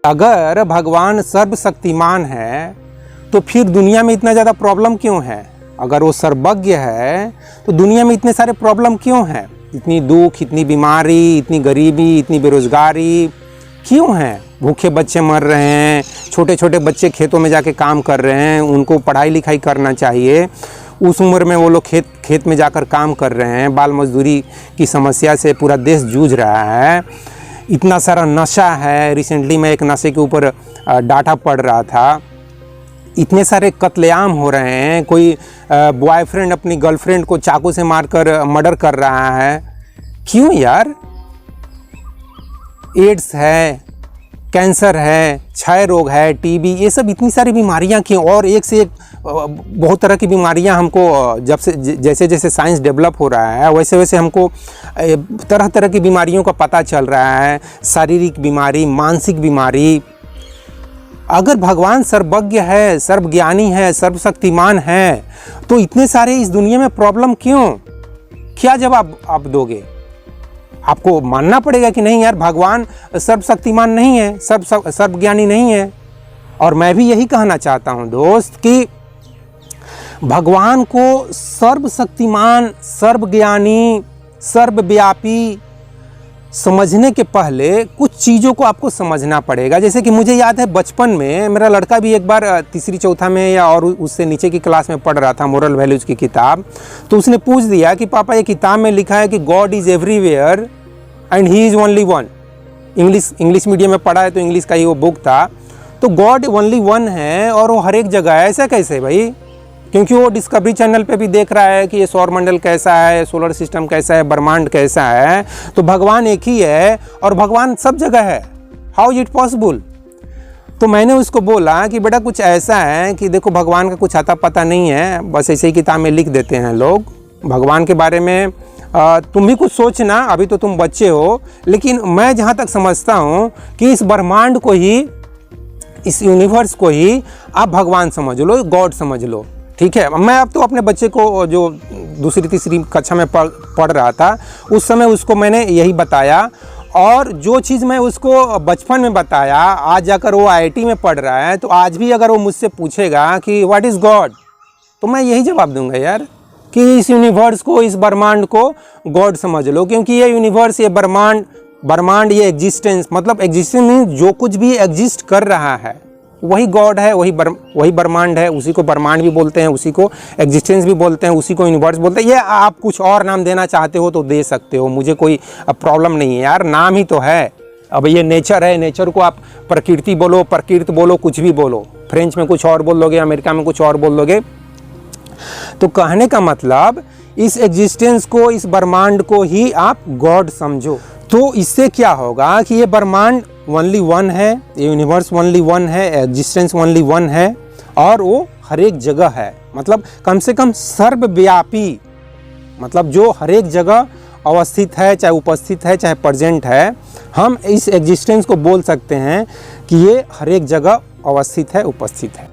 अगर भगवान सर्वशक्तिमान है तो फिर दुनिया में इतना ज़्यादा प्रॉब्लम क्यों है? अगर वो सर्वज्ञ है तो दुनिया में इतने सारे प्रॉब्लम क्यों हैं? इतनी दुख, इतनी बीमारी, इतनी गरीबी, इतनी बेरोजगारी क्यों है? भूखे बच्चे मर रहे हैं, छोटे छोटे बच्चे खेतों में जाके काम कर रहे हैं, उनको पढ़ाई लिखाई करना चाहिए, उस उम्र में वो लोग खेत में जाकर काम कर रहे हैं। बाल मजदूरी की समस्या से पूरा देश जूझ रहा है। इतना सारा नशा है। रिसेंटली मैं एक नशे के ऊपर डाटा पढ़ रहा था। इतने सारे कत्लेआम हो रहे हैं। कोई बॉयफ्रेंड अपनी गर्लफ्रेंड को चाकू से मारकर मर्डर कर रहा है। क्यों यार? एड्स है, कैंसर है, क्षय रोग है, टीबी, ये सब इतनी सारी बीमारियां क्यों? और एक से एक बहुत तरह की बीमारियां हमको जैसे जैसे साइंस डेवलप हो रहा है वैसे वैसे हमको तरह तरह की बीमारियों का पता चल रहा है। शारीरिक बीमारी, मानसिक बीमारी। अगर भगवान सर्वज्ञ है, सर्वज्ञानी है, सर्वशक्तिमान है तो इतने सारे इस दुनिया में प्रॉब्लम क्यों? क्या जवाब आप दोगे? आपको मानना पड़ेगा कि नहीं यार, भगवान सर्वशक्तिमान नहीं है, सर्वज्ञानी नहीं है। और मैं भी यही कहना चाहता हूं दोस्त कि भगवान को सर्वशक्तिमान, सर्वज्ञानी, सर्वव्यापी समझने के पहले कुछ चीज़ों को आपको समझना पड़ेगा। जैसे कि मुझे याद है बचपन में मेरा लड़का भी एक बार तीसरी चौथा में या और उससे नीचे की क्लास में पढ़ रहा था मोरल वैल्यूज़ की किताब। तो उसने पूछ दिया कि पापा ये किताब में लिखा है कि God is everywhere and he is only one. English medium में पढ़ा है तो इंग्लिश का ही वो बुक था। तो गॉड ओनली वन है और वो हर एक जगह है। ऐसा कैसे भाई? क्योंकि वो डिस्कवरी चैनल पे भी देख रहा है कि ये सौरमंडल कैसा है, सोलर सिस्टम कैसा है, ब्रह्मांड कैसा है। तो भगवान एक ही है और भगवान सब जगह है। How is it possible? तो मैंने उसको बोला कि बेटा कुछ ऐसा है कि देखो भगवान का कुछ आता पता नहीं है, बस ऐसे ही किताब में लिख देते हैं लोग। भगवान के बारे में तुम भी कुछ सोचना, अभी तो तुम बच्चे हो। लेकिन मैं जहाँ तक समझता हूँ कि इस ब्रह्मांड को ही, इस यूनिवर्स को ही आप भगवान समझ लो, गॉड समझ लो। ठीक है? मैं अब तो अपने बच्चे को जो दूसरी तीसरी कक्षा में पढ़ रहा था उस समय उसको मैंने यही बताया। और जो चीज़ मैं उसको बचपन में बताया, आज जाकर वो आईआईटी में पढ़ रहा है तो आज भी अगर वो मुझसे पूछेगा कि व्हाट इज़ गॉड, तो मैं यही जवाब दूंगा यार कि इस यूनिवर्स को, इस ब्रह्मांड को गॉड समझ लो। क्योंकि ये यूनिवर्स, ये ब्रह्मांड, ये एग्जिस्टेंस, मतलब एग्जिस्टेंस मीन्स जो कुछ भी एग्जिस्ट कर रहा है वही गॉड है, वही ब्रह्मांड है। उसी को ब्रह्मांड भी बोलते हैं, उसी को एग्जिस्टेंस भी बोलते हैं, उसी को यूनिवर्स बोलते हैं। ये आप कुछ और नाम देना चाहते हो तो दे सकते हो, मुझे कोई प्रॉब्लम नहीं है यार, नाम ही तो है। अब ये नेचर है, नेचर को आप प्रकृति बोलो, प्रकृति बोलो, कुछ भी बोलो। फ्रेंच में कुछ और बोल दोगे, अमेरिका में कुछ और बोल दोगे। तो कहने का मतलब इस एग्जिस्टेंस को, इस ब्रह्मांड को ही आप गॉड समझो। तो इससे क्या होगा कि ये ब्रह्मांड ओनली वन है, ये यूनिवर्स ओनली वन है, एग्जिस्टेंस ओनली वन है और वो हर एक जगह है। मतलब कम से कम सर्वव्यापी, मतलब जो हर एक जगह अवस्थित है, चाहे उपस्थित है, चाहे प्रेजेंट है। हम इस एग्जिस्टेंस को बोल सकते हैं कि ये हर एक जगह अवस्थित है, उपस्थित है।